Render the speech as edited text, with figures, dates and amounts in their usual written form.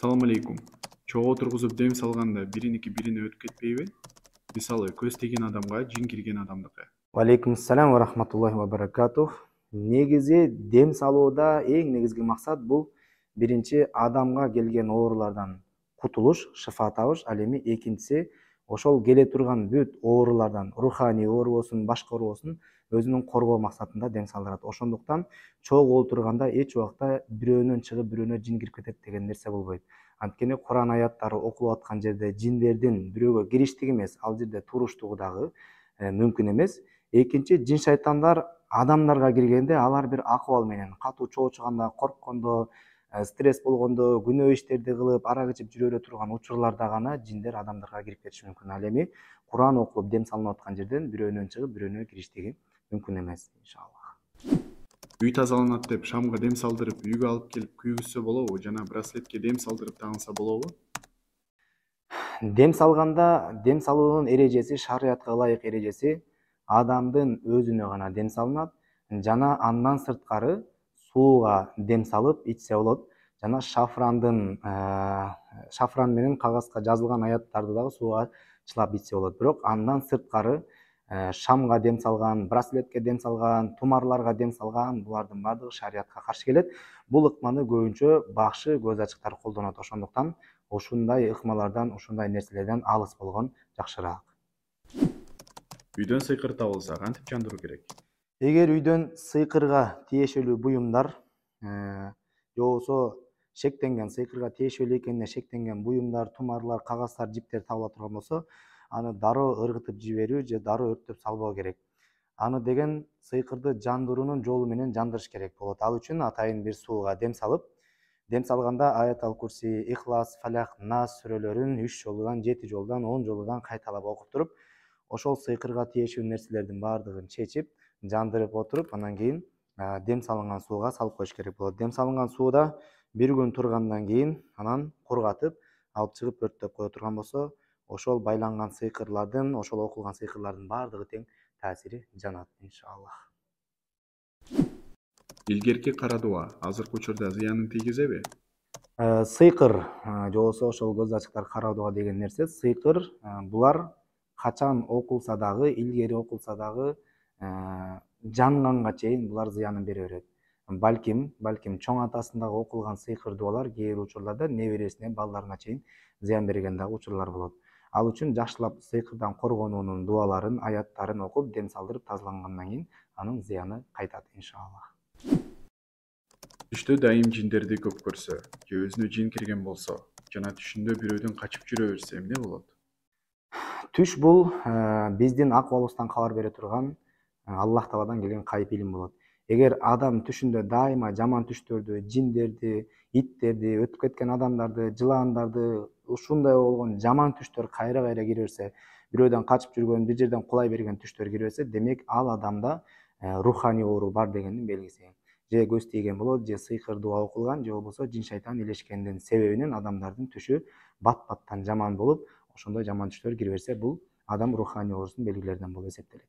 Салам алейкум. Чогуу тургузуп дем салганда бириники бирине өтүп кетпейби? Мисалы, көз тиген адамга жин кирген адамдыкы. Валейкум ассалам ва рахматуллахи ва баракатух. Негизи дем салууда эң негизги максат бул биринчи адамга келген оорулардан кутулуш, шифа табыш. Ал эми экинчиси ошол келе турган бүт оорулардан, руханий оору болсун, башка оору болсун, өзүнүн коргоо максатында дем салдырат. Ошондуктан чогуу отурганда эч убакта бирөөнөн чыгып бирөөнө жин кирип кетет деген нерсе болбойт. Анткени Куран аяттары окулуп аткан жерде жиндердин бирөөгө кириштиги эмес, ал жерде туруштугу дагы мүмкүн эмес. Экинчи, жин шайтандар адамдарга киргенде алар бир акыбал менен катуу чоочуганда, корккондо, стресс болгондо, күнөө иштерди кылып, арак ичип жүрө бере турган учурларда гана жиндер адамдарга кирип кетиши мүмкүн. Ал эми Куран окулуп дем салынып аткан жерден бирөөнөн чыгып бирөөнө кириштиги мүмкүн эмес, иншаллах. Үй тазаланат деп шамга дем салдырып үйгө алып келип күйгүзсө болобу? Жана браслетке дем салдырып тагынса болобу? Дем салганда дем салуунун эрежеси, шариатка ылайык эрежеси адамдын өзүнө гана дем салынат жана андан сырткары сууга дем салып ичсе болот. Жана шафран менен кагазга жазылган аяттарды дагы сууга чылап ичсе болот. Бирок андан сырткары шамга дем салган, браслетке дем салган, тумарларга дем салган булардын баардыгы шариатка каршы келет. Бул ыкманы көбүнчө бакшы, көз ачыктар колдонот. Ошондуктан ушундай ыкмалардан, ушундай нерселерден алыс болгон жакшыраак. Үйдөн сыйкыр табылса кантип жандыруу керек? Эгер үйдөн сыйкырга тиешелүү буюмдар же болбосо шектенген, сыйкырга тиешелүү экенине шектенген буюмдар, тумарлар, кагаздар, жиптер табыла турган болсо, аны дароо ыргытып жиберүү же дароо өрттөп салбоо керек. Аны деген сыйкырды жандыруунун жолу менен жандырыш керек болот. Ал үчүн атайын бир сууга дем салганда Аятал Курси, Ихлас, Фалах, Нас сүрөлөрүн 3 жолудан, 7 жолудан, 10 жолудан кайталап окуп туруп, ошол сыйкырга тиешелүү нерселердин баардыгын чечип, жандырып отуруп, анан кийин дем салынган сууга салып коюш керек болот. Дем салынган сууда бир күн тургандан кийин анан кургатып, алып чыгып өрттөп кое турган болсо, ошол байланган сыйкырлардын, ошол окулган сыйкырлардын баардыгы тең таасири жанат, иншаллах. Илгерки кара дуба азыркы учурда зыянын тийгизеби? Сыйкыр же болбосо ошол көз ачыктар кара дуба деген нерсе, сыйкыр булар качан окулса дагы, илгери окулса дагы жанганга чейин булар зыянын бере берет. Балким чоң атасындагы окулган сыйкыр дубалар кээ бир учурларда небересине, балдарына чейин зыян берген дагы учурлар болот. Ал үчүн жакшылап сыйкырдан коргонуунун дубаларын, аяттарын окуп, дем салдырып тазалангандан кийин анын зыяны кайтат, иншаллах. Түштө дайым жиндерди көп көрсө же өзүнө жин кирген болсо жана түшүндө бирөөдөн качып жүрө берсе эмне болот? Түш бул биздин акыбалыбыздан кабар бере турган Аллах Тааладан келген кайып илим болот. Эгер адам түшүндө дайыма жаман түштөрдү, жиндерди, иттерди, өтүп кеткен адамдарды, жыландарды, ушундай болгон жаман түштөр кайра кире берсе, бирөөдөн качып жүргөн, бир жерден кулай берген түштөр кире берсе, демек ал адамда руханий оору бар дегендин белгиси. Же көз тийген болот, же сыйкыр дуба окулган, же болбосо жин шайтан илешкендин себебинен адамдардын түшү бат-баттан жаман болуп, ошондой жаман түштөр кире берсе, бул адам руханий оорусунун белгилеринен болуп эсептелет.